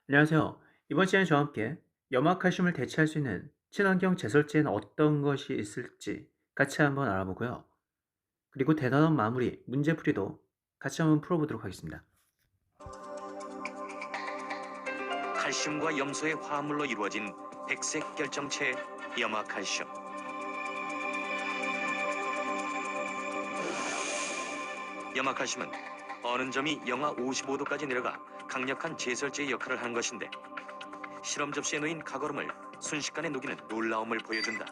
안녕하세요. 이번 시간에 저와 함께 염화칼슘을 대체할 수 있는 친환경 제설제는 어떤 것이 있을지 같이 한번 알아보고요. 그리고 대단한 마무리, 문제풀이도 같이 한번 풀어보도록 하겠습니다. 칼슘과 염소의 화합물로 이루어진 백색 결정체 염화칼슘. 염화칼슘은 어는 점이 영하 55도까지 내려가 강력한 제설제의 역할을 하는 것인데, 실험 접시에 놓인 가거름을 순식간에 녹이는 놀라움을 보여준다.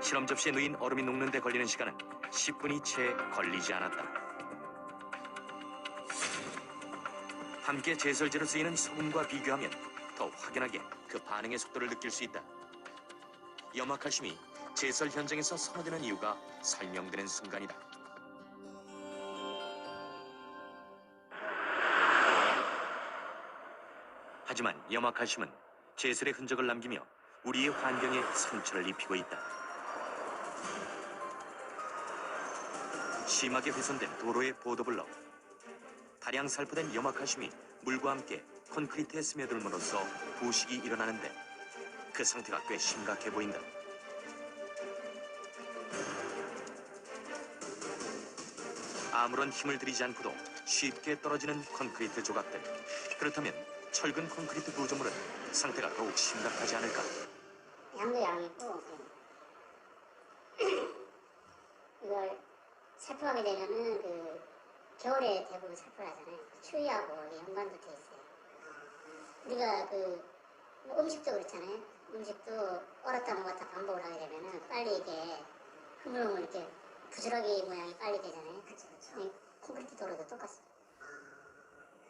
실험 접시에 놓인 얼음이 녹는 데 걸리는 시간은 10분이 채 걸리지 않았다. 함께 제설제로 쓰이는 소금과 비교하면 더 확연하게 그 반응의 속도를 느낄 수 있다. 염화칼슘이 제설 현장에서 선호되는 이유가 설명되는 순간이다. 하지만 염화칼슘은 제설의 흔적을 남기며 우리의 환경에 상처를 입히고 있다. 심하게 훼손된 도로의 보도블럭. 다량 살포된 염화칼슘이 물과 함께 콘크리트에 스며들므로써 부식이 일어나는데, 그 상태가 꽤 심각해 보인다. 아무런 힘을 들이지 않고도 쉽게 떨어지는 콘크리트 조각들. 그렇다면 철근 콘크리트 구조물은 상태가 더욱 심각하지 않을까? 양도 양이고 이걸 살포하게 되면은 겨울에 대부분 살포를 하잖아요. 추위하고 이게 연관도 돼 있어요. 우리가 뭐 음식도 그렇잖아요. 음식도 얼었다 녹았다 반복을 하게 되면은 빨리 이게 흐물흐물 이렇게 부스러기 모양이 빨리 되잖아요. 그렇죠. 콘크리트 도로도 똑같습니다.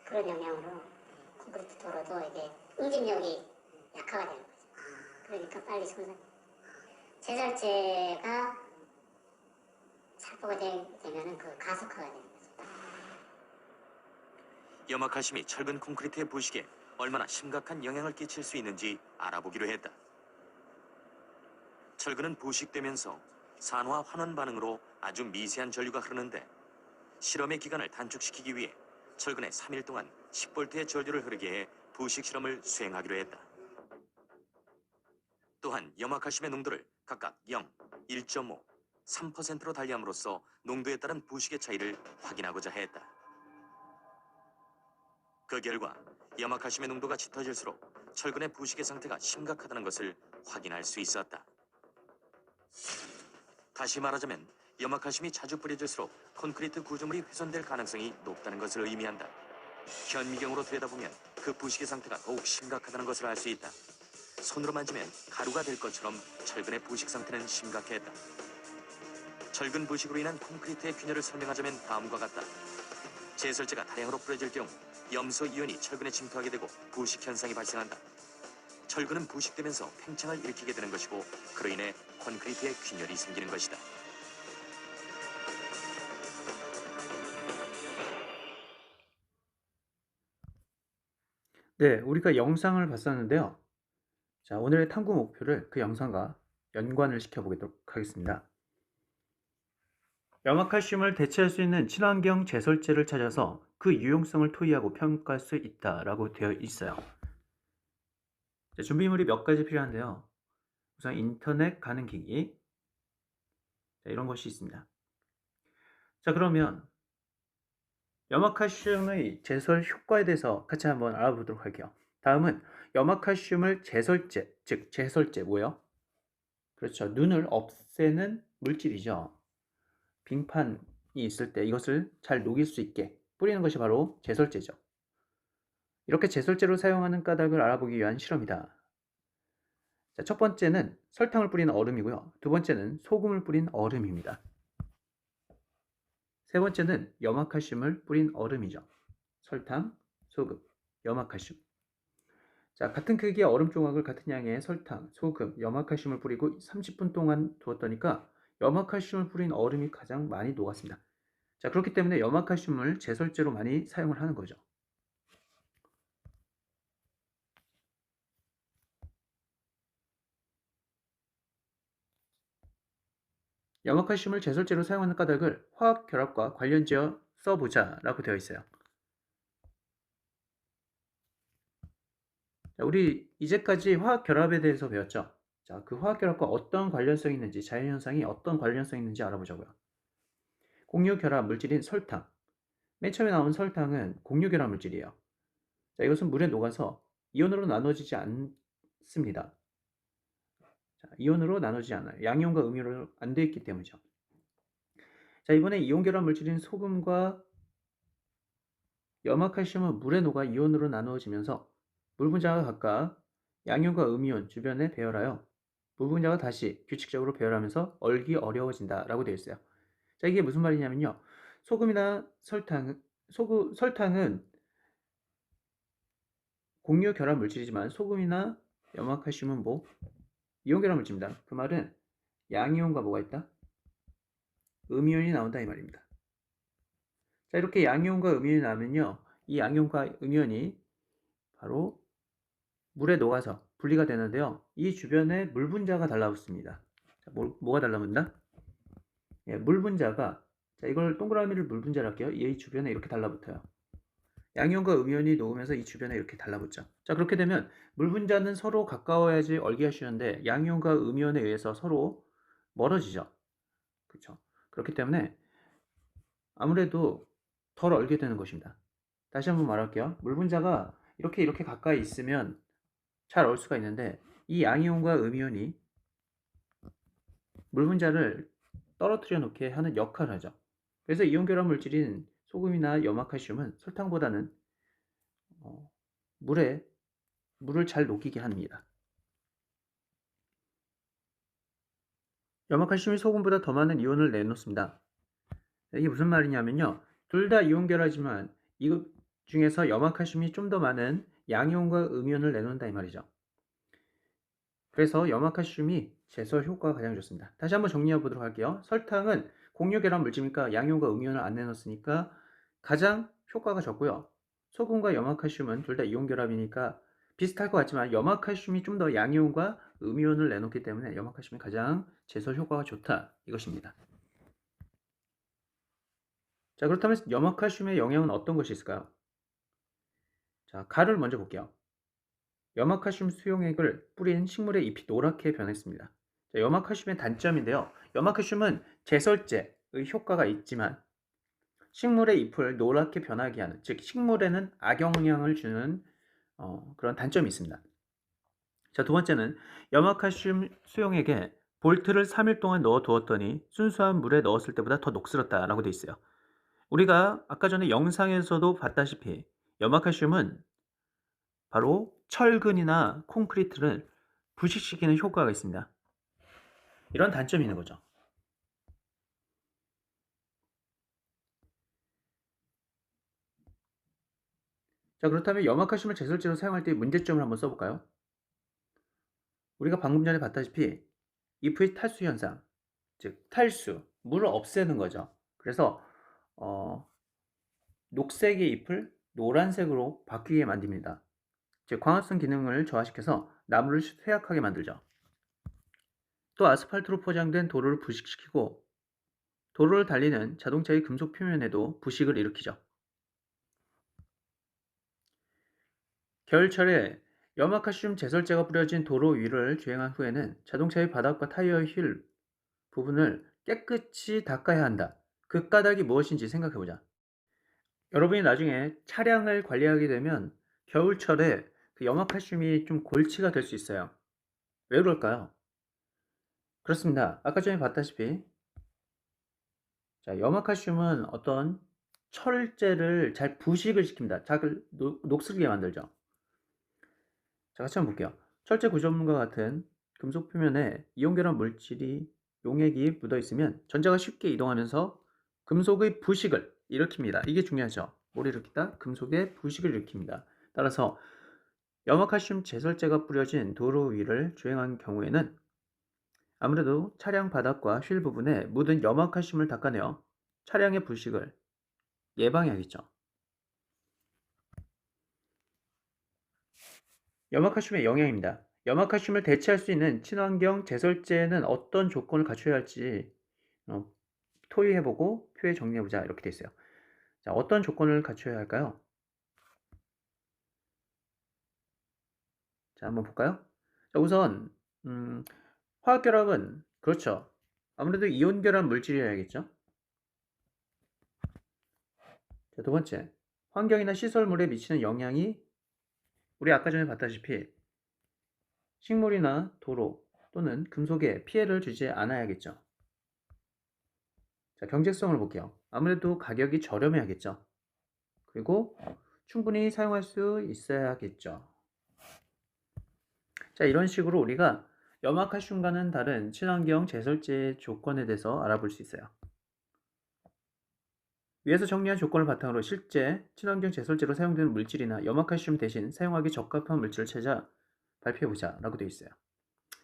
그런 영향으로 콘크리트 도로도 이게 응집력이 약화가 되는 거죠. 그러니까 빨리 손상. 제설제가 살포가 되면은 가속화가 되는 거죠. 염화칼슘이 철근 콘크리트의 부식에 얼마나 심각한 영향을 끼칠 수 있는지 알아보기로 했다. 철근은 부식되면서 산화 환원 반응으로 아주 미세한 전류가 흐르는데, 실험의 기간을 단축시키기 위해 철근에 3일 동안 10볼트의 전류를 흐르게 해 부식 실험을 수행하기로 했다. 또한 염화칼슘의 농도를 각각 0, 1.5, 3%로 달리함으로써 농도에 따른 부식의 차이를 확인하고자 했다. 그 결과 염화칼슘의 농도가 짙어질수록 철근의 부식의 상태가 심각하다는 것을 확인할 수 있었다. 다시 말하자면 염화칼슘이 자주 뿌려질수록 콘크리트 구조물이 훼손될 가능성이 높다는 것을 의미한다. 현미경으로 들여다보면 그 부식의 상태가 더욱 심각하다는 것을 알 수 있다. 손으로 만지면 가루가 될 것처럼 철근의 부식 상태는 심각했다. 철근 부식으로 인한 콘크리트의 균열을 설명하자면 다음과 같다. 제설제가 다량으로 뿌려질 경우 염소 이온이 철근에 침투하게 되고 부식 현상이 발생한다. 철근은 부식되면서 팽창을 일으키게 되는 것이고, 그로 인해 콘크리트에 균열이 생기는 것이다. 네, 우리가 영상을 봤었는데요. 자, 오늘의 탐구 목표를 그 영상과 연관을 시켜보도록 하겠습니다. 염화칼슘을 대체할 수 있는 친환경 제설제를 찾아서 그 유용성을 토의하고 평가할 수 있다라고 되어 있어요. 자, 준비물이 몇 가지 필요한데요. 우선 인터넷 가는 기기, 자, 이런 것이 있습니다. 자, 그러면 염화칼슘의 제설 효과에 대해서 같이 한번 알아보도록 할게요. 다음은 염화칼슘을 제설제, 즉 제설제 뭐예요? 그렇죠. 눈을 없애는 물질이죠. 빙판이 있을 때 이것을 잘 녹일 수 있게 뿌리는 것이 바로 제설제죠. 이렇게 제설제로 사용하는 까닭을 알아보기 위한 실험이다. 자, 첫 번째는 설탕을 뿌린 얼음이고요. 두 번째는 소금을 뿌린 얼음입니다. 세 번째는 염화칼슘을 뿌린 얼음이죠. 설탕, 소금, 염화칼슘. 자, 같은 크기의 얼음 조각을 같은 양의 설탕, 소금, 염화칼슘을 뿌리고 30분 동안 두었더니까 염화칼슘을 뿌린 얼음이 가장 많이 녹았습니다. 자, 그렇기 때문에 염화칼슘을 제설제로 많이 사용을 하는 거죠. 염화칼슘을 제설제로 사용하는 까닭을 화학 결합과 관련지어 써보자 라고 되어 있어요. 자, 우리 이제까지 화학 결합에 대해서 배웠죠. 자, 그 화학 결합과 어떤 관련성이 있는지, 자연현상이 어떤 관련성이 있는지 알아보자고요. 공유 결합 물질인 설탕. 맨 처음에 나온 설탕은 공유 결합 물질이에요. 자, 이것은 물에 녹아서 이온으로 나눠지지 않습니다. 자, 이온으로 나눠지지 않아요. 양이온과 음이온으로 안 되어 있기 때문이죠. 자, 이번에 이온 결합 물질인 소금과 염화칼슘은 물에 녹아 이온으로 나누어지면서 물 분자가 각각 양이온과 음이온 주변에 배열하여 물 분자가 다시 규칙적으로 배열하면서 얼기 어려워진다라고 되어 있어요. 자, 이게 무슨 말이냐면요. 소금이나 설탕은 공유 결합 물질이지만 소금이나 염화칼슘은 이온 결합 물질입니다. 그 말은 양이온과 뭐가 있다? 음이온이 나온다 이 말입니다. 자, 이렇게 양이온과 음이온이 나면요. 이 양이온과 음이온이 바로 물에 녹아서 분리가 되는데요. 이 주변에 물 분자가 달라붙습니다. 자, 뭐가 달라붙나? 예, 물 분자가, 자, 이걸 동그라미를 물 분자로 할게요. 이 주변에 이렇게 달라붙어요. 양이온과 음이온이 녹으면서 이 주변에 이렇게 달라붙죠. 자, 그렇게 되면 물 분자는 서로 가까워야지 얼기가 쉬운데 양이온과 음이온에 의해서 서로 멀어지죠. 그렇죠? 그렇기 때문에 아무래도 덜 얼게 되는 것입니다. 다시 한번 말할게요. 물 분자가 이렇게 가까이 있으면 잘 얼 수가 있는데 이 양이온과 음이온이 물 분자를 떨어뜨려 놓게 하는 역할을 하죠. 그래서 이온 결합 물질인 소금이나 염화칼슘은 설탕보다는 물을 잘 녹이게 합니다. 염화칼슘이 소금보다 더 많은 이온을 내놓습니다. 이게 무슨 말이냐면요. 둘 다 이온 결합이지만 이것 중에서 염화칼슘이 좀 더 많은 양이온과 음이온을 내놓는다 이 말이죠. 그래서 염화칼슘이 제설 효과가 가장 좋습니다. 다시 한번 정리해 보도록 할게요. 설탕은 공유 결합 물질이니까 양이온과 음이온을 안 내놓으니까 가장 효과가 적고요. 소금과 염화칼슘은 둘 다 이온 결합이니까 비슷할 것 같지만 염화칼슘이 좀 더 양이온과 음이온을 내놓기 때문에 염화칼슘이 가장 제설 효과가 좋다 이것입니다. 자, 그렇다면 염화칼슘의 영향은 어떤 것이 있을까요? 자, 가를 먼저 볼게요. 염화칼슘 수용액을 뿌린 식물의 잎이 노랗게 변했습니다. 자, 염화칼슘의 단점인데요. 염화칼슘은 제설제의 효과가 있지만 식물의 잎을 노랗게 변하게 하는, 즉 식물에는 악영향을 주는 그런 단점이 있습니다. 자, 두 번째는 염화칼슘 수용액에 볼트를 3일 동안 넣어 두었더니 순수한 물에 넣었을 때보다 더 녹슬었다라고 되어 있어요. 우리가 아까 전에 영상에서도 봤다시피 염화칼슘은 바로 철근이나 콘크리트를 부식시키는 효과가 있습니다. 이런 단점이 있는 거죠. 자, 그렇다면 염화칼슘을 제설제로 사용할 때의 문제점을 한번 써볼까요? 우리가 방금 전에 봤다시피 잎의 탈수 현상, 즉 탈수, 물을 없애는 거죠. 그래서 녹색의 잎을 노란색으로 바뀌게 만듭니다. 즉 광합성 기능을 저하시켜서 나무를 쇠약하게 만들죠. 또 아스팔트로 포장된 도로를 부식시키고 도로를 달리는 자동차의 금속 표면에도 부식을 일으키죠. 겨울철에 염화칼슘 제설제가 뿌려진 도로 위를 주행한 후에는 자동차의 바닥과 타이어의 휠 부분을 깨끗이 닦아야 한다. 그 까닭이 무엇인지 생각해보자. 여러분이 나중에 차량을 관리하게 되면 겨울철에 그 염화칼슘이 좀 골치가 될 수 있어요. 왜 그럴까요? 그렇습니다. 아까 전에 봤다시피 자, 염화칼슘은 어떤 철제를 잘 부식을 시킵니다. 잘 녹슬게 만들죠. 자, 같이 한번 볼게요. 철제 구조물과 같은 금속 표면에 이온 결합 물질이 용액이 묻어 있으면 전자가 쉽게 이동하면서 금속의 부식을 일으킵니다. 이게 중요하죠. 뭘 일으키다? 금속의 부식을 일으킵니다. 따라서 염화칼슘 제설제가 뿌려진 도로 위를 주행한 경우에는 아무래도 차량 바닥과 휠 부분에 묻은 염화칼슘을 닦아내어 차량의 부식을 예방해야겠죠. 염화칼슘의 영향입니다. 염화칼슘을 대체할 수 있는 친환경 제설제는 어떤 조건을 갖춰야 할지 토의해보고 표에 정리해보자 이렇게 돼 있어요. 자, 어떤 조건을 갖춰야 할까요? 자, 한번 볼까요? 자, 우선 화학결합은 그렇죠. 아무래도 이온결합 물질이어야겠죠. 자, 두 번째, 환경이나 시설물에 미치는 영향이 우리 아까 전에 봤다시피 식물이나 도로 또는 금속에 피해를 주지 않아야겠죠. 자, 경제성을 볼게요. 아무래도 가격이 저렴해야겠죠. 그리고 충분히 사용할 수 있어야겠죠. 자, 이런 식으로 우리가 염화칼슘과는 다른 친환경 제설제 조건에 대해서 알아볼 수 있어요. 위에서 정리한 조건을 바탕으로 실제 친환경 제설제로 사용되는 물질이나 염화칼슘 대신 사용하기 적합한 물질을 찾아 발표해보자 라고 되어 있어요.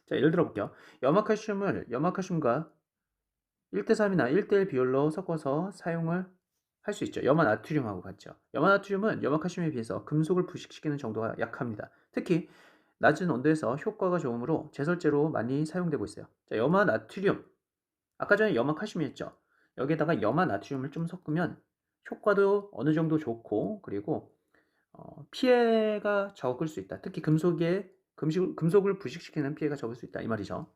자, 예를 들어 볼게요. 염화칼슘을 염화칼슘과 1대3이나 1대1 비율로 섞어서 사용을 할 수 있죠. 염화나트륨하고 같죠. 염화나트륨은 염화칼슘에 비해서 금속을 부식시키는 정도가 약합니다. 특히 낮은 온도에서 효과가 좋으므로 제설제로 많이 사용되고 있어요. 자, 염화나트륨. 아까 전에 염화칼슘이었죠. 여기에다가 염화나트륨을 좀 섞으면 효과도 어느 정도 좋고 그리고 피해가 적을 수 있다. 특히 금속을 부식시키는 피해가 적을 수 있다. 이 말이죠.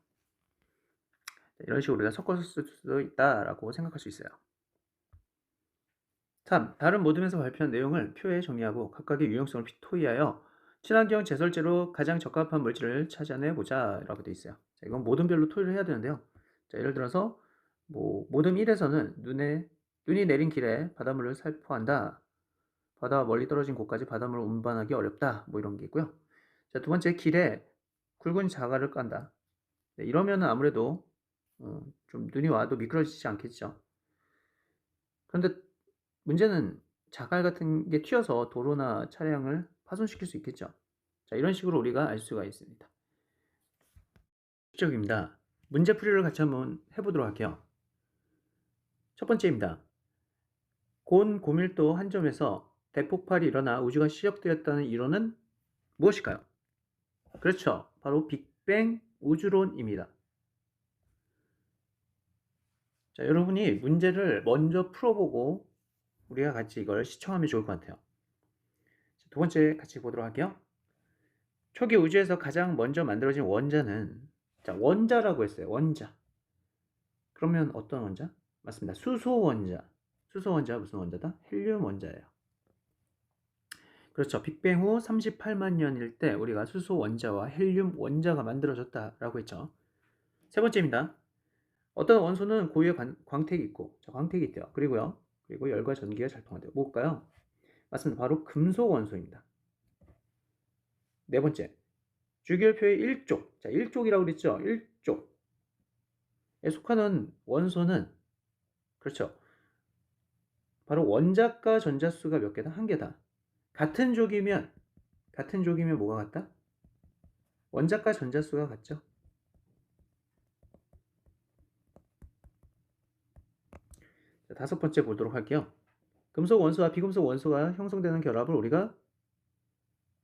이런 식으로 우리가 섞어서 쓸 수도 있다라고 생각할 수 있어요. 3. 다른 모둠에서 발표한 내용을 표에 정리하고 각각의 유용성을 토의하여 친환경 제설제로 가장 적합한 물질을 찾아내보자 라고 되어 있어요. 자, 이건 모둠별로 토의를 해야 되는데요. 자, 예를 들어서 모둠 1에서는 눈이 내린 길에 바닷물을 살포한다. 바다와 멀리 떨어진 곳까지 바닷물을 운반하기 어렵다. 뭐 이런 게 있고요. 자, 두 번째, 길에 굵은 자갈을 깐다. 네, 이러면 아무래도 좀 눈이 와도 미끄러지지 않겠죠. 그런데 문제는 자갈 같은 게 튀어서 도로나 차량을 파손시킬 수 있겠죠. 자, 이런 식으로 우리가 알 수가 있습니다. 적입니다. 문제풀이를 같이 한번 해보도록 할게요. 첫 번째입니다. 고밀도 한 점에서 대폭발이 일어나 우주가 시작되었다는 이론은 무엇일까요? 그렇죠. 바로 빅뱅 우주론입니다. 자, 여러분이 문제를 먼저 풀어보고 우리가 같이 이걸 시청하면 좋을 것 같아요. 두 번째 같이 보도록 할게요. 초기 우주에서 가장 먼저 만들어진 원자는, 자, 원자라고 했어요. 원자. 그러면 어떤 원자? 맞습니다. 수소 원자. 수소 원자가 무슨 원자다? 헬륨 원자예요. 그렇죠. 빅뱅 후 38만 년일 때 우리가 수소 원자와 헬륨 원자가 만들어졌다라고 했죠. 세 번째입니다. 어떤 원소는 고유의 광택이 있고, 자, 광택이 있대요. 그리고 열과 전기가 잘 통한대요. 뭘까요? 맞습니다. 바로 금속 원소입니다. 네 번째, 주기율표의 1족. 자, 1족이라고 그랬죠? 1족에 속하는 원소는, 그렇죠. 바로 원자과 전자수가 몇 개다? 한 개다. 같은 족이면 뭐가 같다? 원자과 전자수가 같죠? 자, 다섯 번째 보도록 할게요. 금속 원소와 비금속 원소가 형성되는 결합을 우리가,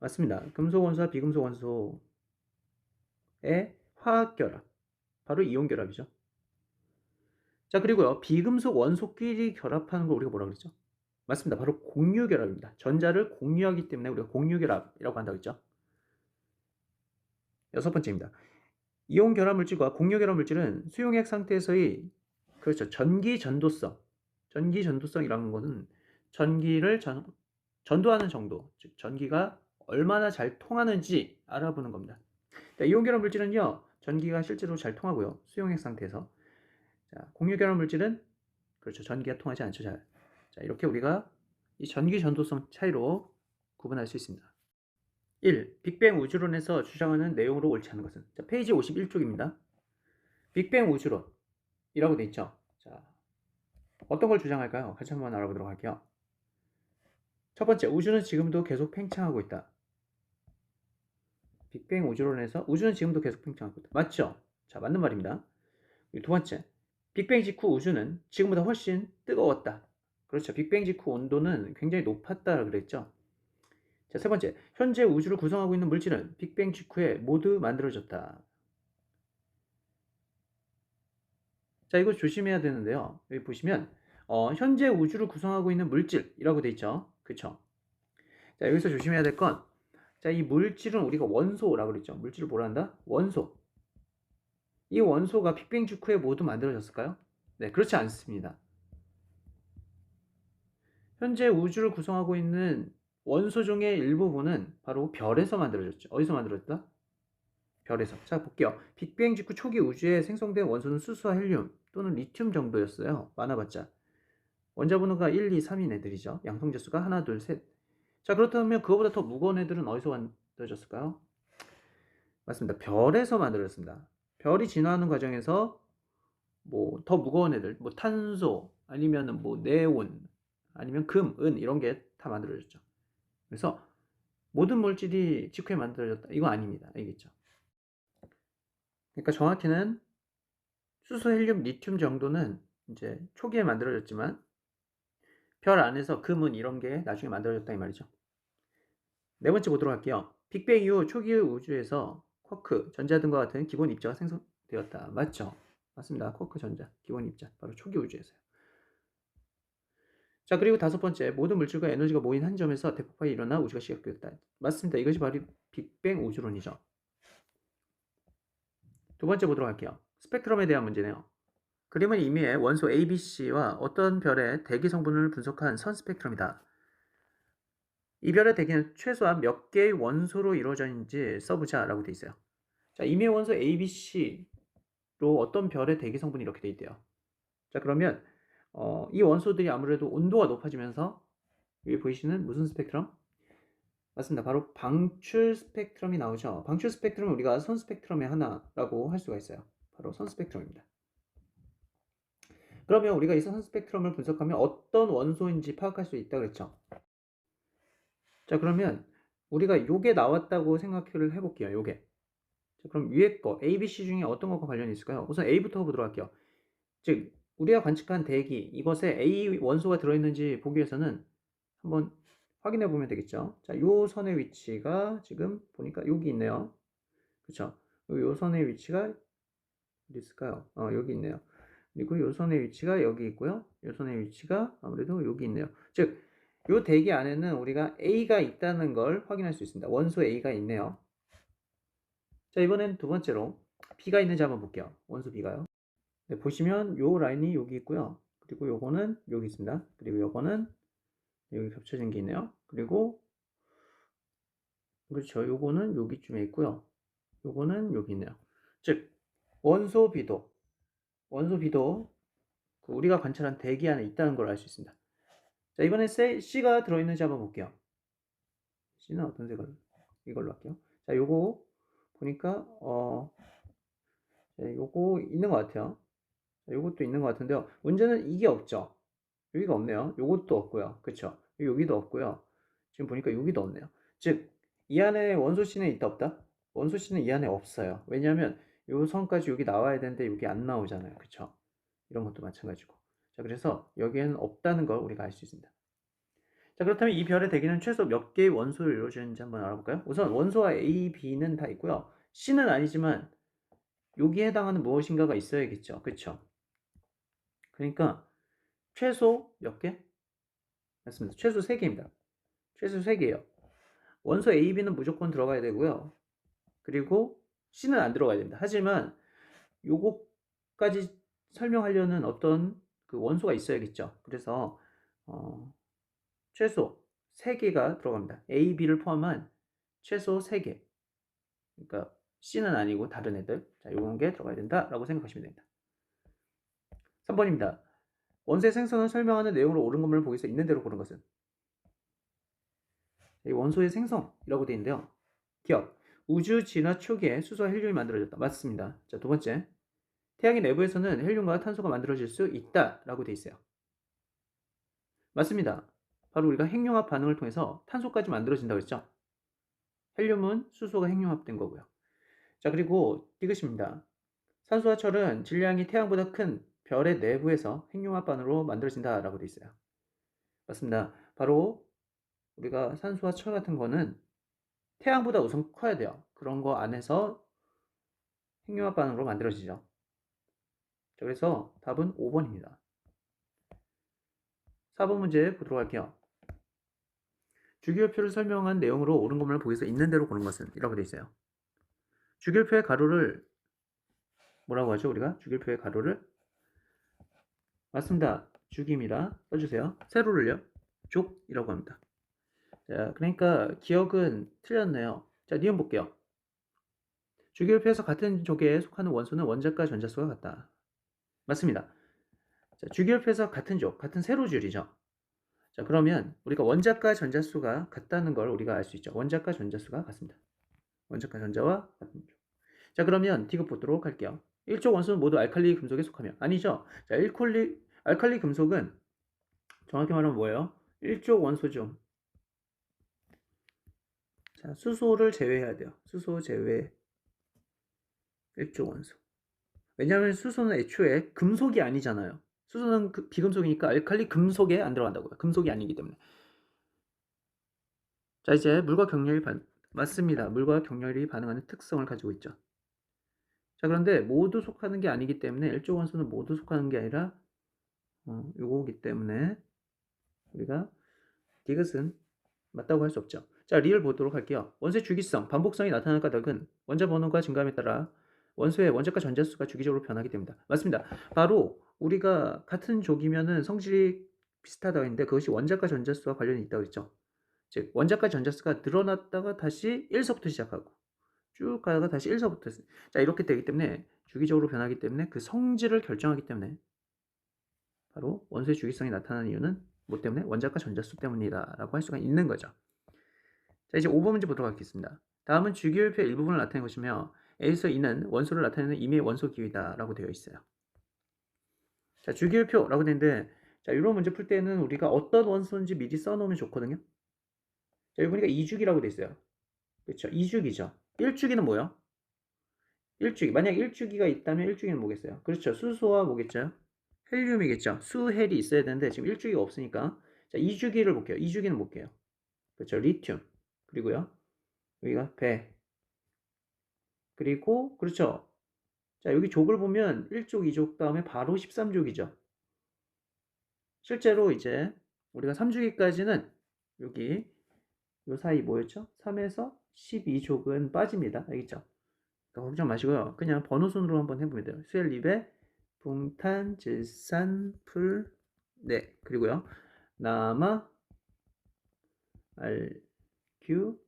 맞습니다. 금속 원소와 비금속 원소의 화학 결합, 바로 이온 결합이죠. 자, 그리고요, 비금속 원소끼리 결합하는 걸 우리가 뭐라고 그랬죠? 맞습니다. 바로 공유 결합입니다. 전자를 공유하기 때문에 우리가 공유 결합이라고 한다고 했죠. 여섯 번째입니다. 이온 결합 물질과 공유 결합 물질은 수용액 상태에서의, 그렇죠, 전기 전도성이라는 것은 전기를 전도하는 정도, 즉 전기가 얼마나 잘 통하는지 알아보는 겁니다. 자, 이온 결합 물질은요, 전기가 실제로 잘 통하고요, 수용액 상태에서. 자, 공유 결합 물질은, 그렇죠, 전기가 통하지 않죠. 자, 이렇게 우리가 이 전기 전도성 차이로 구분할 수 있습니다. 1. 빅뱅 우주론에서 주장하는 내용으로 옳지 않은 것은, 자, 페이지 51쪽입니다. 빅뱅 우주론이라고 돼 있죠. 자, 어떤 걸 주장할까요? 같이 한번 알아보도록 할게요. 첫 번째, 우주는 지금도 계속 팽창하고 있다. 빅뱅 우주론에서 우주는 지금도 계속 팽창하고 있다. 맞죠? 자, 맞는 말입니다. 두 번째, 빅뱅 직후 우주는 지금보다 훨씬 뜨거웠다. 그렇죠. 빅뱅 직후 온도는 굉장히 높았다 그랬죠. 자, 세 번째, 현재 우주를 구성하고 있는 물질은 빅뱅 직후에 모두 만들어졌다. 자, 이거 조심해야 되는데요. 여기 보시면 현재 우주를 구성하고 있는 물질이라고 돼 있죠. 그렇죠? 자, 여기서 조심해야 될 건, 자, 이 물질은 우리가 원소라고 그랬죠. 물질을 뭐라 한다? 원소. 이 원소가 빅뱅 직후에 모두 만들어졌을까요? 네, 그렇지 않습니다. 현재 우주를 구성하고 있는 원소 중의 일부분은 바로 별에서 만들어졌죠. 어디서 만들어졌다? 별에서. 자, 볼게요. 빅뱅 직후 초기 우주에 생성된 원소는 수소와 헬륨 또는 리튬 정도였어요. 많아봤자. 원자번호가 1, 2, 3인 애들이죠. 양성자수가 하나, 둘, 셋. 자, 그렇다면 그거보다 더 무거운 애들은 어디서 만들어졌을까요? 맞습니다. 별에서 만들어졌습니다. 별이 진화하는 과정에서 뭐 더 무거운 애들, 뭐 탄소, 아니면은 뭐 네온, 아니면 금, 은 이런 게 다 만들어졌죠. 그래서 모든 물질이 직후에 만들어졌다. 이거 아닙니다. 알겠죠? 그러니까 정확히는 수소, 헬륨, 리튬 정도는 이제 초기에 만들어졌지만 별 안에서 금, 은 이런 게 나중에 만들어졌다 이 말이죠. 네 번째 보도록 할게요. 빅뱅 이후 초기의 우주에서 쿼크, 전자 등과 같은 기본 입자가 생성되었다. 맞죠? 맞습니다. 쿼크, 전자, 기본 입자. 바로 초기 우주에서요. 자, 그리고 다섯 번째, 모든 물질과 에너지가 모인 한 점에서 대폭발이 일어나 우주가 시작되었다. 맞습니다. 이것이 바로 빅뱅 우주론이죠. 두 번째 보도록 할게요. 스펙트럼에 대한 문제네요. 그림은 이미의 원소 ABC와 어떤 별의 대기 성분을 분석한 선 스펙트럼이다. 이 별의 대기는 최소한 몇 개의 원소로 이루어져 있는지 써보자라고 돼 있어요. 자, 이미의 원소 ABC로 어떤 별의 대기 성분이 이렇게 돼 있대요. 자, 그러면 이 원소들이 아무래도 온도가 높아지면서 여기 보이시는 무슨 스펙트럼? 맞습니다. 바로 방출 스펙트럼이 나오죠. 방출 스펙트럼은 우리가 선 스펙트럼의 하나라고 할 수가 있어요. 바로 선 스펙트럼입니다. 그러면 우리가 이 선 스펙트럼을 분석하면 어떤 원소인지 파악할 수 있다 그랬죠. 자, 그러면 우리가 요게 나왔다고 생각을 해볼게요. 요게. 자, 그럼 위에 거 A, B, C 중에 어떤 것과 관련이 있을까요? 우선 A부터 보도록 할게요. 즉 우리가 관측한 대기 이것에 A 원소가 들어있는지 보기 위해서는 한번 확인해 보면 되겠죠. 자, 요 선의 위치가 지금 보니까 여기 있네요. 그쵸? 요 선의 위치가 어디 있을까요? 여기 있네요. 그리고 요 선의 위치가 여기 있고요. 요 선의 위치가 아무래도 여기 있네요. 즉, 요 대기 안에는 우리가 A가 있다는 걸 확인할 수 있습니다. 원소 A가 있네요. 자, 이번엔 두 번째로 B가 있는지 한번 볼게요. 원소 B가요. 네, 보시면 요 라인이 여기 있고요. 그리고 요거는 여기 있습니다. 그리고 요거는 여기 겹쳐진 게 있네요. 그리고 그렇죠. 요거는 여기쯤에 있고요. 요거는 여기 있네요. 즉 원소 B도 그 우리가 관찰한 대기 안에 있다는 걸 알 수 있습니다. 자, 이번에 C가 들어있는지 한번 볼게요. C는 어떤 색을 이걸로 할게요. 자, 요거 보니까 요거 있는 것 같아요. 자, 요것도 있는 것 같은데요. 문제는 이게 없죠. 여기가 없네요. 요것도 없고요. 그쵸? 여기도 없고요. 지금 보니까 여기도 없네요. 즉, 이 안에 원소 C는 있다 없다? 원소 C는 이 안에 없어요. 왜냐하면 요 선까지 여기 나와야 되는데 여기 안 나오잖아요. 그쵸? 이런 것도 마찬가지고. 자, 그래서 여기에는 없다는 걸 우리가 알 수 있습니다. 자, 그렇다면 이 별의 대기는 최소 몇 개의 원소로 이루어지는지 한번 알아볼까요? 우선 원소와 A, B는 다 있고요. C는 아니지만 여기에 해당하는 무엇인가가 있어야겠죠. 그쵸? 그러니까 최소 몇 개? 맞습니다. 최소 3개입니다. 최소 3개예요. 원소 A, B는 무조건 들어가야 되고요. 그리고 C는 안 들어가야 됩니다. 하지만 요거까지 설명하려는 어떤 그 원소가 있어야겠죠. 그래서 최소 3개가 들어갑니다. A, B를 포함한 최소 3개. 그러니까 C는 아니고 다른 애들. 자, 요런 게 들어가야 된다라고 생각하시면 됩니다. 3번입니다. 원소의 생성을 설명하는 내용으로 옳은 것만을 보기 위해서 있는 대로 고른 것은? 이 원소의 생성이라고 되어 있는데요. 기억. 우주 진화 초기에 수소와 헬륨이 만들어졌다. 맞습니다. 자, 두 번째. 태양의 내부에서는 헬륨과 탄소가 만들어질 수 있다라고 되어 있어요. 맞습니다. 바로 우리가 핵융합 반응을 통해서 탄소까지 만들어진다고 했죠. 헬륨은 수소가 핵융합된 거고요. 자, 그리고 디귿입니다. 산소와 철은 질량이 태양보다 큰 별의 내부에서 핵융합 반응으로 만들어진다라고 되어 있어요. 맞습니다. 바로 우리가 산소와 철 같은 거는 태양보다 우선 커야 돼요. 그런 거 안에서 핵융합 반응으로 만들어지죠. 자, 그래서 답은 5번입니다. 4번 문제 보도록 할게요. 주기율표를 설명한 내용으로 옳은 것만을 보기에서 있는 대로 고른 것은 이라고 되어 있어요. 주기율표의 가로를 뭐라고 하죠? 우리가 주기율표의 가로를 맞습니다. 죽입니다. 써주세요. 세로를요? 족이라고 합니다. 자, 그러니까 기억은 틀렸네요. 자, 니은 볼게요. 주기율표에서 같은 족에 속하는 원소는 원자과 전자수가 같다. 맞습니다. 자, 주기율표에서 같은 족, 같은 세로줄이죠. 자, 그러면 우리가 원자과 전자수가 같다는 걸 우리가 알 수 있죠. 원자과 전자수가 같습니다. 원자과 전자와 같은 족. 자, 그러면 디귿 보도록 할게요. 1족 원소는 모두 알칼리 금속에 속하며 아니죠. 자, 알칼리 금속은 정확히 말하면 뭐예요? 1족 원소죠. 자, 수소를 제외해야 돼요. 수소 제외 1족 원소. 왜냐하면 수소는 애초에 금속이 아니잖아요. 수소는 비금속이니까 알칼리 금속에 안 들어간다고요. 금속이 아니기 때문에. 자, 이제 물과 격렬이 맞습니다. 물과 격렬이 반응하는 특성을 가지고 있죠. 자, 그런데 모두 속하는 게 아니기 때문에 1족 원소는 모두 속하는 게 아니라 요거기 때문에 우리가 디귿은 맞다고 할 수 없죠. 자, 리를 보도록 할게요. 원소의 주기성, 반복성이 나타나는 까닭은 원자 번호가 증가함에 따라 원소의 원자과 전자수가 주기적으로 변하기 때문이다. 맞습니다. 바로 우리가 같은 족이면은 성질이 비슷하다고 했는데 그것이 원자과 전자수와 관련이 있다고 했죠. 즉 원자과 전자수가 늘어났다가 다시 1서부터 시작하고 쭉 가다가 다시 1서부터 자, 이렇게 되기 때문에 주기적으로 변하기 때문에 그 성질을 결정하기 때문에 바로 원소의 주기성이 나타나는 이유는 뭐 때문에? 원자과 전자수 때문이다 라고 할 수가 있는 거죠. 자, 이제 5번 문제 보도록 하겠습니다. 다음은 주기율표의 일부분을 나타낸 것이며 A에서 E는 원소를 나타내는 임의의 원소 기호이다 라고 되어 있어요. 자, 주기율표라고 되는데 자, 이런 문제 풀 때는 우리가 어떤 원소인지 미리 써놓으면 좋거든요. 자, 여기 보니까 2주기라고 되어 있어요. 그렇죠? 2주기죠. 1주기는 뭐예요? 1주기. 만약 1주기가 있다면 1주기는 뭐겠어요? 그렇죠. 수소와 뭐겠죠? 헬륨이겠죠. 수헬이 있어야 되는데 지금 1주기가 없으니까 자, 2주기를 볼게요. 2주기는 볼게요. 그렇죠. 리튬. 그리고요. 여기가 배. 그리고 그렇죠. 자, 여기 족을 보면 1족, 2족 다음에 바로 13족이죠. 실제로 이제 우리가 3주기까지는 여기 요 사이 뭐였죠? 3에서 12족은 빠집니다. 알겠죠? 그러니까 걱정 마시고요. 그냥 번호 순으로 한번 해보면 돼요. 수헬립에 붕탄, 질산, 풀, 네. 그리고요. 남아, 알규,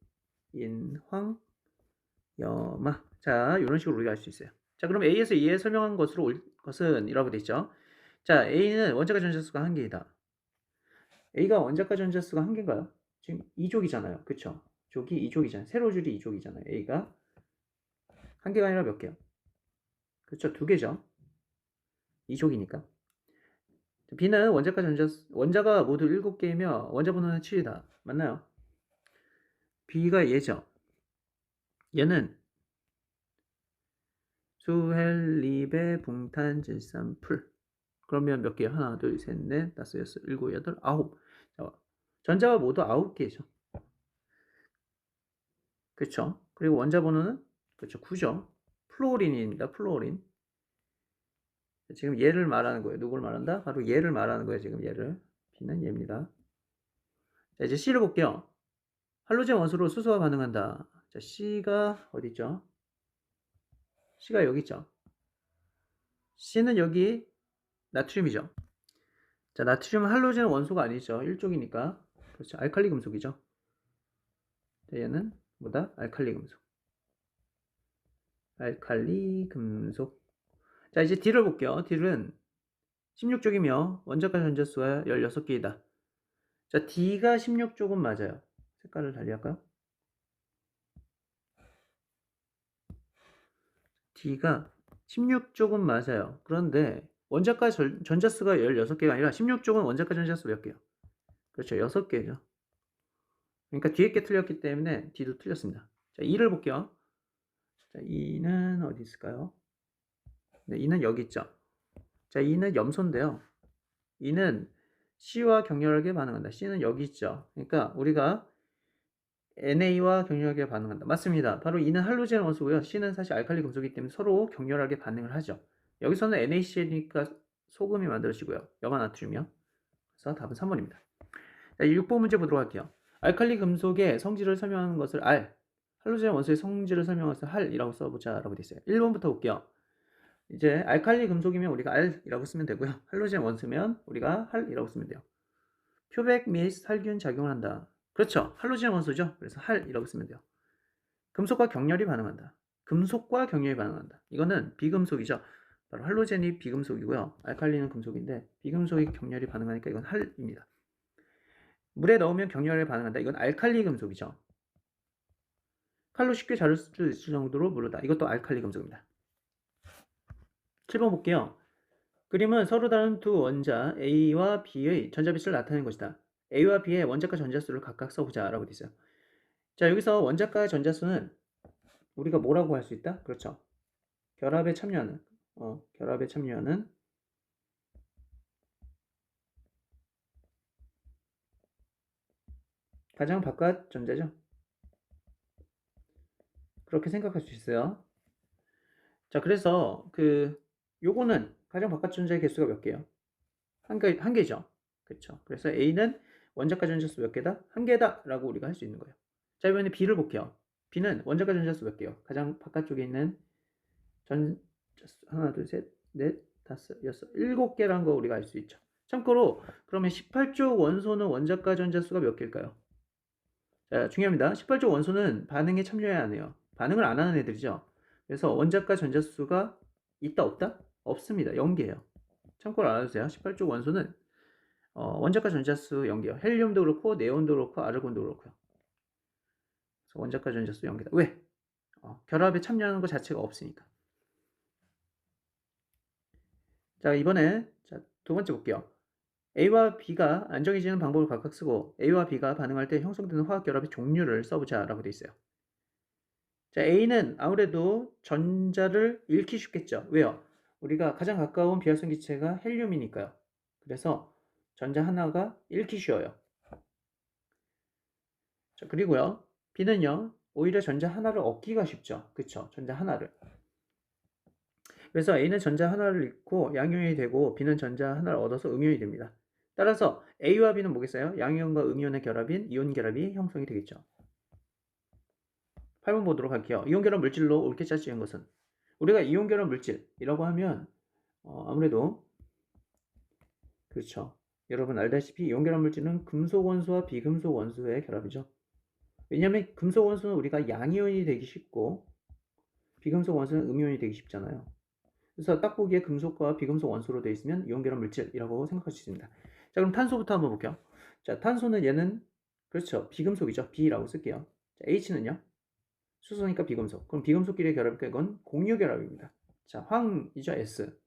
인황, 염화. 자, 이런 식으로 우리가 알 수 있어요. 자, 그럼 A에서 E에 설명한 것으로 올 것은 이라고 되어 있죠. 자, A는 원자과 전자수가 1개이다. A가 원자과 전자수가 1개인가요? 지금 2족이잖아요. 그쵸? 족이 2족이잖아요. 세로 줄이 2족이잖아요. A가 1개가 아니라 몇 개요? 그쵸? 2개죠. 2족이니까. B는 원자과 원자가 모두 7개이며 원자 번호는 7이다. 맞나요? B가 얘죠. 얘는 수헬립의 붕탄, 질산, 풀. 그러면 몇 개요? 하나, 둘, 셋, 넷, 다섯, 여섯, 일곱, 여덟, 아홉. 전자가 모두 9개죠. 그쵸? 그리고 원자 번호는 그쵸, 9죠. 플로린입니다. 플로린. 지금 얘를 말하는 거예요. 누굴 말한다? 바로 얘를 말하는 거예요. 지금 얘를. B는 얘입니다. 자, 이제 C를 볼게요. 할로젠 원소로 수소와 반응한다. 자, C가 어디 있죠? C가 여기 있죠. C는 여기 나트륨이죠. 자, 나트륨은 할로젠 원소가 아니죠. 1족이니까. 그렇죠. 알칼리 금속이죠. 자, 얘는 뭐다? 알칼리 금속. 알칼리 금속. 자, 이제 D를 볼게요. D는 16족이며 원자과 전자수가 16개이다. 자, D가 16족은 맞아요. 색깔을 달리할까요? D가 16족은 맞아요. 그런데 원자과 전자수가 16개가 아니라 16족은 원자과 전자수 몇 개요? 그렇죠. 6개죠. 그러니까 뒤에 게 틀렸기 때문에 D도 틀렸습니다. 자, E를 볼게요. 자, E는 어디 있을까요? 네, E는 여기 있죠. 자, E는 염소인데요. E는 C와 격렬하게 반응한다. C는 여기 있죠. 그러니까 우리가 NA와 격렬하게 반응한다. 맞습니다. 바로 E는 할로젠 원소고요. C는 사실 알칼리 금속이기 때문에 서로 격렬하게 반응을 하죠. 여기서는 NaCl이니까 소금이 만들어지고요. 염화나트륨이요. 그래서 답은 3번입니다. 자, 6번 문제 보도록 할게요. 알칼리 금속의 성질을 설명하는 것을 할로젠 원소의 성질을 설명하는 것을 할이라고 써보자라고 돼 있어요. 1번부터 볼게요. 이제 알칼리 금속이면 우리가 알이라고 쓰면 되고요. 할로젠 원소면 우리가 할이라고 쓰면 돼요. 표백 및 살균 작용을 한다. 그렇죠. 할로젠 원소죠. 그래서 할이라고 쓰면 돼요. 금속과 격렬히 반응한다. 금속과 격렬히 반응한다. 이거는 비금속이죠. 바로 할로젠이 비금속이고요. 알칼리는 금속인데 비금속이 격렬히 반응하니까 이건 할입니다. 물에 넣으면 격렬히 반응한다. 이건 알칼리 금속이죠. 칼로 쉽게 자를 수 있을 정도로 무르다. 이것도 알칼리 금속입니다. 7번 볼게요. 그림은 서로 다른 두 원자 A와 B의 전자빛을 나타내는 것이다. A와 B의 원자과 전자수를 각각 써보자 라고 되어 있어요. 자, 여기서 원자과 전자수는 우리가 뭐라고 할 수 있다? 그렇죠. 결합에 참여하는 가장 바깥 전자죠. 그렇게 생각할 수 있어요. 자, 그래서 요거는 가장 바깥 전자의 개수가 몇 개예요? 한 개죠. 그렇죠. 그래서 A는 원자과 전자수 몇 개다? 한 개다라고 우리가 할 수 있는 거예요. 자, 이번에 B를 볼게요. B는 원자과 전자수 몇 개요? 가장 바깥쪽에 있는 전자수 하나, 둘, 셋, 넷, 다섯, 여섯, 7개라는 거 우리가 알 수 있죠. 참고로 그러면 18쪽 원소는 원자과 전자수가 몇 개일까요? 자, 중요합니다. 18쪽 원소는 반응에 참여해야 하네요. 반응을 안 하는 애들이죠. 그래서 원자과 전자수가 있다 없다? 없습니다. 0개예요. 참고로 알아두세요. 18쪽 원소는 원자과 전자수 0개요. 헬륨도 그렇고 네온도 그렇고 아르곤도 그렇고요. 그래서 원자과 전자수 0개다. 왜? 결합에 참여하는 것 자체가 없으니까. 자, 이번에 두 번째 볼게요. A와 B가 안정해지는 방법을 각각 쓰고 A와 B가 반응할 때 형성되는 화학 결합의 종류를 써보자 라고 되어 있어요. 자, A는 아무래도 전자를 잃기 쉽겠죠. 왜요? 우리가 가장 가까운 비활성 기체가 헬륨이니까요. 그래서 전자 하나가 잃기 쉬워요. 자, 그리고요. B는요. 오히려 전자 하나를 얻기가 쉽죠. 그쵸? 전자 하나를. 그래서 A는 전자 하나를 잃고 양이온이 되고 B는 전자 하나를 얻어서 음이온이 됩니다. 따라서 A와 B는 뭐겠어요? 양이온과 음이온의 결합인 이온 결합이 형성이 되겠죠. 8번 보도록 할게요. 이온 결합 물질로 옳게 짜지은 것은 우리가 이온 결합 물질이라고 하면 아무래도 그렇죠. 여러분 알다시피 이온 결합 물질은 금속 원소와 비금속 원소의 결합이죠. 왜냐하면 금속 원소는 우리가 양이온이 되기 쉽고 비금속 원소는 음이온이 되기 쉽잖아요. 그래서 딱 보기에 금속과 비금속 원소로 되어 있으면 이온 결합 물질이라고 생각할 수 있습니다. 자, 그럼 탄소부터 한번 볼게요. 자, 탄소는 얘는 그렇죠. 비금속이죠. B라고 쓸게요. 자, H는요. 수소니까 비금속. 그럼 비금속끼리의 결합이니까 이건 공유 결합입니다. 자, 황이죠. S.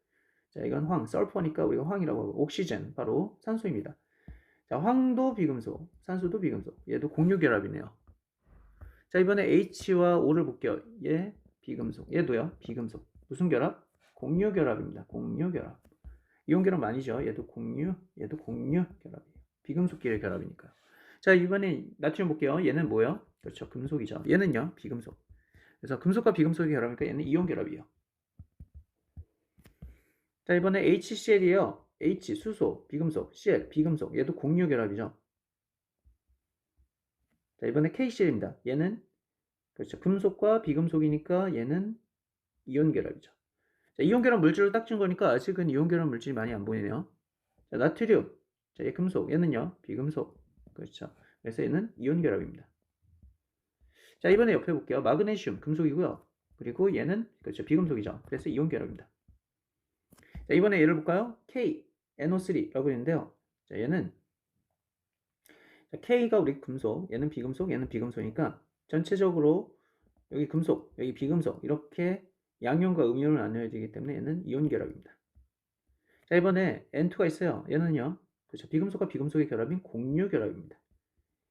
자, 이건 황, 설퍼니까 우리가 황이라고 하고 옥시젠, 바로 산소입니다. 자, 황도 비금속, 산소도 비금속. 얘도 공유 결합이네요. 자, 이번에 H와 O를 볼게요. 얘 비금속, 얘도요. 비금속. 무슨 결합? 공유 결합입니다. 공유 결합. 이온 결합 아니죠. 얘도 공유 결합이에요. 비금속끼리의 결합이니까요. 자, 이번에 나트륨 볼게요. 얘는 뭐예요? 그렇죠. 금속이죠. 얘는요. 비금속. 그래서 금속과 비금속의 결합이니까 얘는 이온 결합이에요. 자, 이번에 HCl이에요. H, 수소, 비금속, Cl, 비금속. 얘도 공유 결합이죠. 자, 이번에 KCl입니다. 얘는 그렇죠. 금속과 비금속이니까 얘는 이온 결합이죠. 자, 이온 결합 물질로 딱 준 거니까 아직은 이온 결합 물질이 많이 안 보이네요. 자, 나트륨. 자, 얘 금속. 얘는요. 비금속. 그렇죠. 그래서 얘는 이온 결합입니다. 자, 이번에 옆에 볼게요. 마그네슘, 금속이고요. 그리고 얘는 그렇죠. 비금속이죠. 그래서 이온 결합입니다. 자, 이번에 얘를 볼까요? K, NO3라고 있는데요. 자, 얘는 K가 우리 금속, 얘는 비금속, 얘는 비금속이니까 전체적으로 여기 금속, 여기 비금속 이렇게 양이온과 음이온을 나눠야 되기 때문에 얘는 이온 결합입니다. 자, 이번에 N2가 있어요. 얘는요. 그렇죠. 비금속과 비금속의 결합인 공유 결합입니다.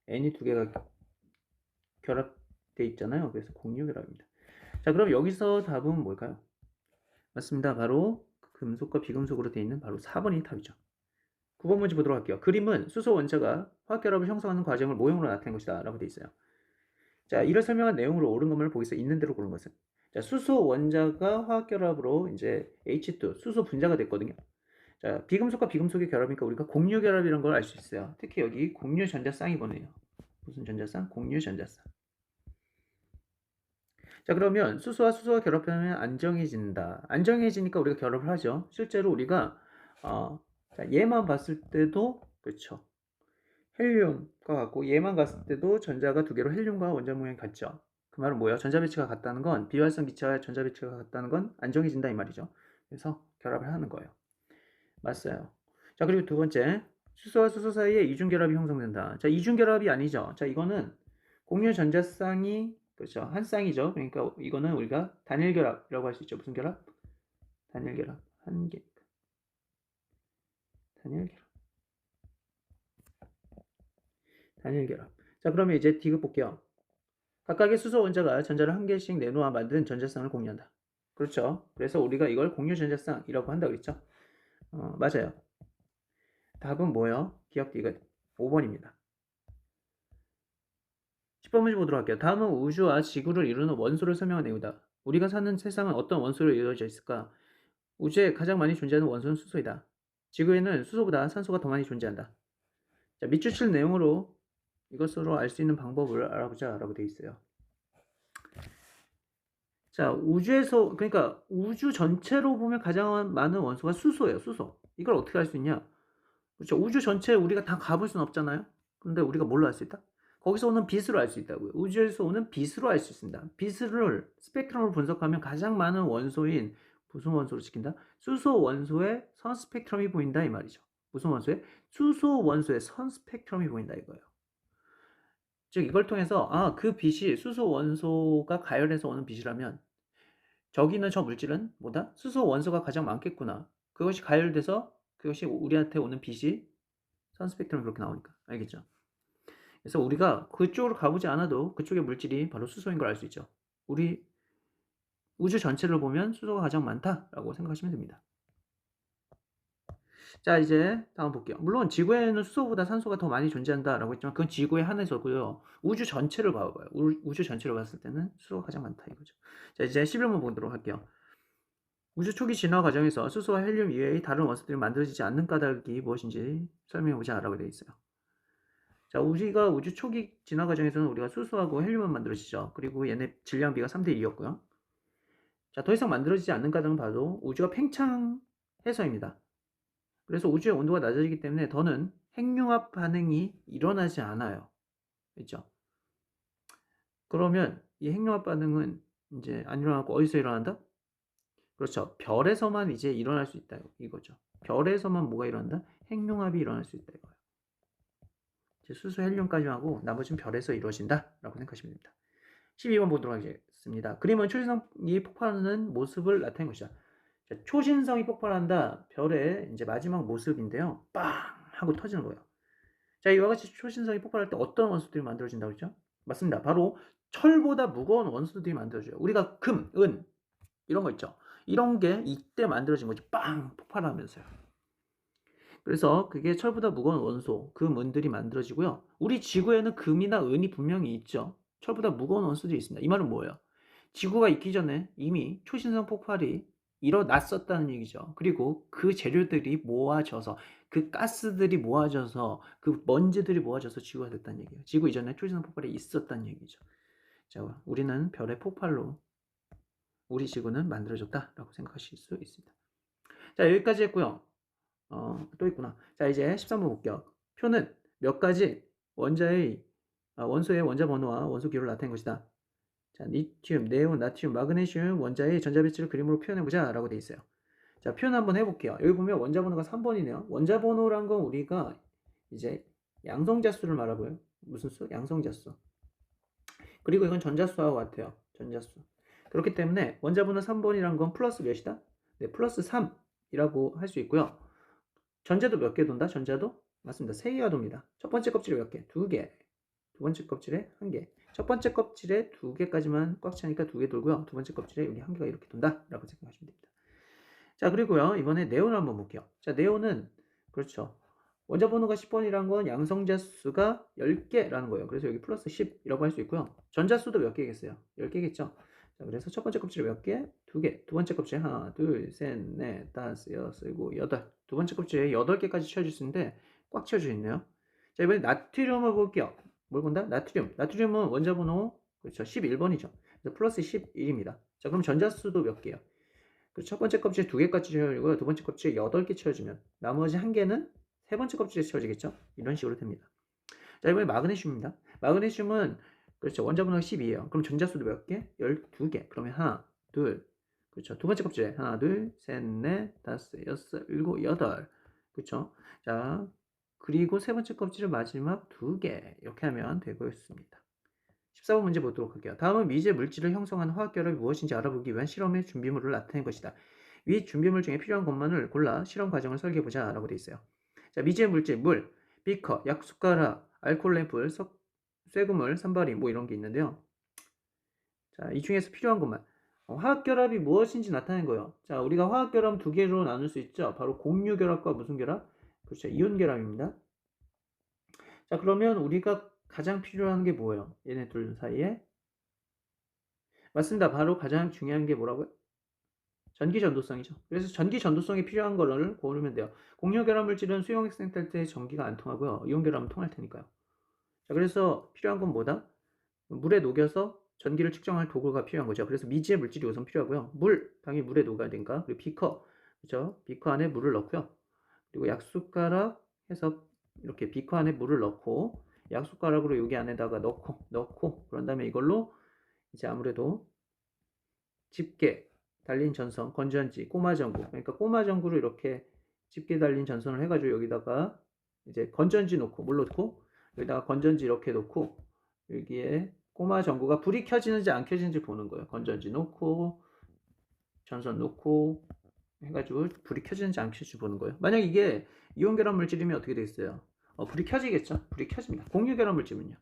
N이 두 개가 결합되어 있잖아요. 그래서 공유 결합입니다. 자, 그럼 여기서 답은 뭘까요? 맞습니다. 바로 금속과 비금속으로 되어 있는 바로 4번이 답이죠. 9번 문제 보도록 할게요. 그림은 수소 원자가 화학결합을 형성하는 과정을 모형으로 나타낸 것이다 라고 되어 있어요. 자, 이를 설명한 내용으로 옳은 것을 보기서 있는 대로 고른 것은 자, 수소 원자가 화학결합으로 이제 H2 수소 분자가 됐거든요. 자, 비금속과 비금속의 결합이니까 우리가 공유 결합이라는 걸 알 수 있어요. 특히 여기 공유 전자 쌍이 보네요. 무슨 전자쌍? 공유 전자쌍. 자, 그러면 수소와 수소가 결합하면 안정해진다. 안정해지니까 우리가 결합을 하죠. 실제로 우리가 자, 얘만 봤을 때도 그렇죠. 헬륨과 같고 얘만 봤을 때도 전자가 두 개로 헬륨과 원자 모양이 같죠. 그 말은 뭐예요? 전자 배치가 같다는 건 비활성 기체와 전자 배치가 같다는 건 안정해진다 이 말이죠. 그래서 결합을 하는 거예요. 맞아요. 자, 그리고 두 번째, 수소와 수소 사이에 이중결합이 형성된다. 자, 이중결합이 아니죠. 자, 이거는 공유 전자쌍이 그렇죠. 한 쌍이죠. 그러니까 이거는 우리가 단일결합이라고 할 수 있죠. 무슨 결합? 단일결합. 한 개. 단일결합. 단일결합. 자, 그러면 이제 디귿 볼게요. 각각의 수소 원자가 전자를 한 개씩 내놓아 만든 전자쌍을 공유한다. 그렇죠. 그래서 우리가 이걸 공유 전자쌍이라고 한다고 했죠. 맞아요. 답은 뭐예요? 기억 디귿 5번입니다. 10번 문제 보도록 할게요. 다음은 우주와 지구를 이루는 원소를 설명한 내용이다. 우리가 사는 세상은 어떤 원소로 이루어져 있을까? 우주에 가장 많이 존재하는 원소는 수소이다. 지구에는 수소보다 산소가 더 많이 존재한다. 자, 밑줄 내용으로 이것으로 알 수 있는 방법을 알아보자 라고 되어 있어요. 자, 우주에서 그러니까 우주 전체로 보면 가장 많은 원소가 수소예요. 수소. 이걸 어떻게 알 수 있냐? 그렇죠. 우주 전체에 우리가 다 가볼 수는 없잖아요. 근데 우리가 뭘로 알 수 있다? 거기서 오는 빛으로 알 수 있다고요. 우주에서 오는 빛으로 알 수 있습니다. 빛을 스펙트럼을 분석하면 가장 많은 원소인 무슨 원소로 지킨다? 수소 원소의 선 스펙트럼이 보인다 이 말이죠. 무슨 원소의? 수소 원소의 선 스펙트럼이 보인다 이거예요. 즉 이걸 통해서 그 빛이 수소 원소가 가열해서 오는 빛이라면 저기 있는 저 물질은 뭐다? 수소 원소가 가장 많겠구나. 그것이 가열돼서 그것이 우리한테 오는 빛이 선 스펙트럼이 그렇게 나오니까 알겠죠? 그래서 우리가 그쪽으로 가보지 않아도 그쪽의 물질이 바로 수소인 걸 알 수 있죠. 우리 우주 전체를 보면 수소가 가장 많다라고 생각하시면 됩니다. 자, 이제 다음 볼게요. 물론 지구에는 수소보다 산소가 더 많이 존재한다라고 했지만 그건 지구에 한해서고요. 우주 전체를 봐봐요. 우주 전체를 봤을 때는 수소가 가장 많다 이거죠. 자, 이제 11번 보도록 할게요. 우주 초기 진화 과정에서 수소와 헬륨 이외의 다른 원소들이 만들어지지 않는 까닭이 무엇인지 설명해보자라고 되어 있어요. 자, 우리가 우주 초기 진화 과정에서는 우리가 수소하고 헬륨만 만들어지죠. 그리고 얘네 질량비가 3대 2였고요. 자, 더 이상 만들어지지 않는 까닭은 봐도 우주가 팽창해서입니다. 그래서 우주의 온도가 낮아지기 때문에 더는 핵융합 반응이 일어나지 않아요. 그렇죠? 그러면 이 핵융합 반응은 이제 안 일어나고 어디서 일어난다? 그렇죠. 별에서만 이제 일어날 수 있다 이거죠. 별에서만 뭐가 일어난다? 핵융합이 일어날 수 있다 이거예요. 수소 헬륨까지 하고 나머지는 별에서 이루어진다라고 생각하시면 됩니다. 12번 보도록 하겠습니다. 그림은 초신성이 폭발하는 모습을 나타낸 것이다. 자, 초신성이 폭발한다. 별의 이제 마지막 모습인데요. 빵 하고 터지는 거예요. 자, 이와 같이 초신성이 폭발할 때 어떤 원소들이 만들어진다고 했죠? 맞습니다. 바로 철보다 무거운 원소들이 만들어져요. 우리가 금, 은 이런 거 있죠. 이런 게 이때 만들어진 거지. 빵 폭발하면서요. 그래서 그게 철보다 무거운 원소, 금, 은들이 만들어지고요. 우리 지구에는 금이나 은이 분명히 있죠. 철보다 무거운 원소들이 있습니다. 이 말은 뭐예요? 지구가 있기 전에 이미 초신성 폭발이 일어났었다는 얘기죠. 그리고 그 재료들이 모아져서 그 가스들이 모아져서 그 먼지들이 모아져서 지구가 됐다는 얘기예요. 지구 이전에 초신성 폭발이 있었다는 얘기죠. 자, 우리는 별의 폭발로 우리 지구는 만들어졌다라고 생각하실 수 있습니다. 자, 여기까지 했고요. 또 있구나. 자, 이제 13번 볼게요. 표는 몇 가지 원소의 원자 번호와 원소 기호를 나타낸 것이다. 자, 리튬, 네온, 나트륨, 마그네슘 원자의 전자 배치를 그림으로 표현해보자 라고 돼 있어요. 자, 표현 한번 해볼게요. 여기 보면 원자 번호가 3번이네요. 원자 번호란 건 우리가 이제 양성자수를 말하고요. 무슨 수? 양성자수. 그리고 이건 전자수하고 같아요. 전자수. 그렇기 때문에 원자 번호 3번이란 건 플러스 몇이다? 네, 플러스 3이라고 할 수 있고요. 전자도 몇 개 돈다? 전자도? 맞습니다. 3개가 돕니다. 첫 번째 껍질에 몇 개? 2개. 두 번째 껍질에 1개. 첫 번째 껍질에 2개까지만 꽉 차니까 2개 돌고요. 두 번째 껍질에 여기 1개가 이렇게 돈다 라고 생각하시면 됩니다. 자, 그리고요. 이번에 네온을 한번 볼게요. 자, 네온은 그렇죠. 원자 번호가 10번이란 건 양성자수가 10개라는 거예요. 그래서 여기 플러스 10이라고 할 수 있고요. 전자수도 몇 개겠어요? 10개겠죠. 자, 그래서 첫 번째 껍질에 몇 개? 2개. 두 번째 껍질에 하나, 둘, 셋, 넷, 다섯, 여섯, 일곱, 여덟. 두 번째 껍질에 8개까지 채워질 수 있는데 꽉 채워져 있네요. 자, 이번에 나트륨을 볼게요. 뭘 본다? 나트륨. 나트륨은 원자번호 그렇죠. 11번이죠. 그래서 플러스 11입니다. 자, 그럼 전자수도 몇 개요? 그 첫 번째 껍질 2개까지 채워지고요. 두 번째 껍질 8개 채워지면 나머지 1개는 세 번째 껍질에 채워지겠죠? 이런 식으로 됩니다. 자, 이번에 마그네슘입니다. 마그네슘은 그렇죠. 원자번호가 12예요. 그럼 전자수도 몇 개? 12개. 그러면 하나, 둘, 그렇죠. 두 번째 껍질에 하나, 둘, 셋, 넷, 다섯, 여섯, 일곱, 여덟. 그렇죠. 자, 그리고 세 번째 껍질을 마지막 2개. 이렇게 하면 되겠습니다. 14번 문제 보도록 할게요. 다음은 미지의 물질을 형성하는 화학결합이 무엇인지 알아보기 위한 실험의 준비물을 나타낸 것이다. 위 준비물 중에 필요한 것만을 골라 실험 과정을 설계해보자 라고 되어 있어요. 자, 미지의 물질, 물, 비커, 약숟가락, 알코올 램프, 쇠구물, 산발이 뭐 이런 게 있는데요. 자, 이 중에서 필요한 것만. 화학결합이 무엇인지 나타낸 거예요. 자, 우리가 화학결합 2개로 나눌 수 있죠. 바로 공유결합과 무슨 결합? 그렇죠. 이온결합입니다. 자, 그러면 우리가 가장 필요한 게 뭐예요? 얘네 둘 사이에? 맞습니다. 바로 가장 중요한 게 뭐라고요? 전기 전도성이죠. 그래서 전기 전도성이 필요한 거를 고르면 돼요. 공유결합 물질은 수용액 탈 때 전기가 안 통하고요. 이온결합은 통할 테니까요. 자, 그래서 필요한 건 뭐다? 물에 녹여서 전기를 측정할 도구가 필요한 거죠. 그래서 미지의 물질이 우선 필요하고요. 물, 당연히 물에 녹아야 되니까. 그리고 비커, 그렇죠? 비커 안에 물을 넣고요. 그리고 약숟가락 해서 이렇게 비커 안에 물을 넣고 약숟가락으로 여기 안에다가 넣고 그런 다음에 이걸로 이제 아무래도 집게 달린 전선, 건전지, 꼬마전구. 그러니까 꼬마전구를 이렇게 집게 달린 전선을 해가지고 여기다가 이제 건전지 놓고 물 넣고 여기다가 건전지 이렇게 놓고 여기에 꼬마전구가 불이 켜지는지 안 켜지는지 보는 거예요. 건전지 놓고 전선 놓고 해가지고 불이 켜지는지 안 켜지는지 보는 거예요. 만약 이게 이온결합 물질이면 어떻게 되겠어요? 불이 켜지겠죠? 불이 켜집니다. 공유결합 물질은요?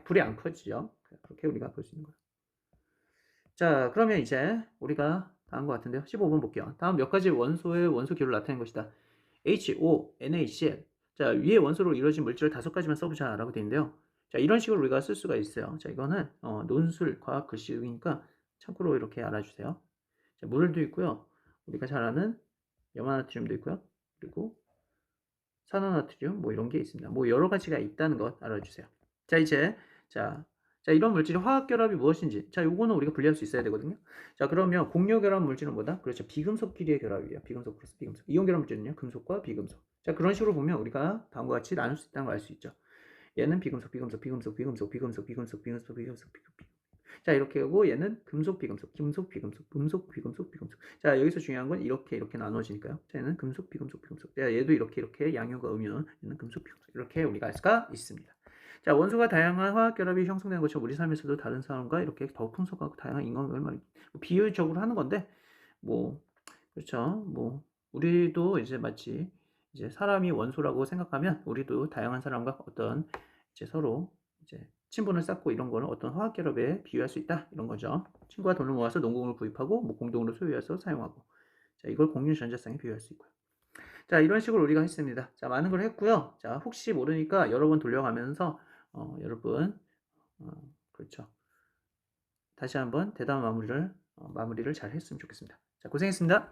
불이 안 켜지죠? 그렇게 우리가 볼 수 있는 거예요. 자, 그러면 이제 우리가 다 한 것 같은데요. 15번 볼게요. 다음 몇 가지 원소의 원소 기호를 나타낸 것이다. HO, NaCl. 자, 위의 원소로 이루어진 물질을 5가지만 써보자 라고 되어 있는데요. 자, 이런 식으로 우리가 쓸 수가 있어요. 자, 이거는 논술 과학 글씨이니까 참고로 이렇게 알아주세요. 자, 물도 있고요. 우리가 잘 아는 염화나트륨도 있고요. 그리고 산화나트륨 뭐 이런 게 있습니다. 뭐 여러 가지가 있다는 것 알아주세요. 자, 이제 자, 이런 물질의 화학결합이 무엇인지. 자, 요거는 우리가 분리할 수 있어야 되거든요. 자, 그러면 공유결합 물질은 뭐다? 그렇죠. 비금속끼리의 결합이에요. 비금속 플러스 비금속. 이온결합 물질은요. 금속과 비금속. 자, 그런 식으로 보면 우리가 다음과 같이 나눌 수 있다는 걸 알 수 있죠. 얘는 비금속, 비금속, 비금속, 비금속, 비금속, 비금속, 비금속, 비금속, 비금속. 자, 이렇게 하고 얘는 금속, 비금속, 김속, 비금속, 금속, 비금속, 비금속. 자, 여기서 중요한 건 이렇게 나눠지니까요. 자, 얘는 금속, 비금속, 비금속. 자, 얘도 이렇게 양효가 음이면 얘는 금속, 비금속. 이렇게 우리가 알 수가 있습니다. 자, 원소가 다양한 화학결합이 형성되는 것처럼 우리 삶에서도 다른 사람과 이렇게 더욱 풍속하고 다양한 인간관계를 비유적으로 하는 건데, 뭐, 그렇죠. 뭐, 우리도 이제 마치 이제 사람이 원소라고 생각하면 우리도 다양한 사람과 어떤 이제 서로 이제 친분을 쌓고 이런 거는 어떤 화학결합에 비유할 수 있다. 이런 거죠. 친구가 돈을 모아서 농공을 구입하고 뭐 공동으로 소유해서 사용하고. 자, 이걸 공유전자쌍에 비유할 수 있고요. 자, 이런 식으로 우리가 했습니다. 자, 많은 걸 했고요. 자, 혹시 모르니까 여러 번 돌려가면서 여러분 그렇죠. 다시 한번 대담한 마무리를 잘 했으면 좋겠습니다. 자, 고생했습니다.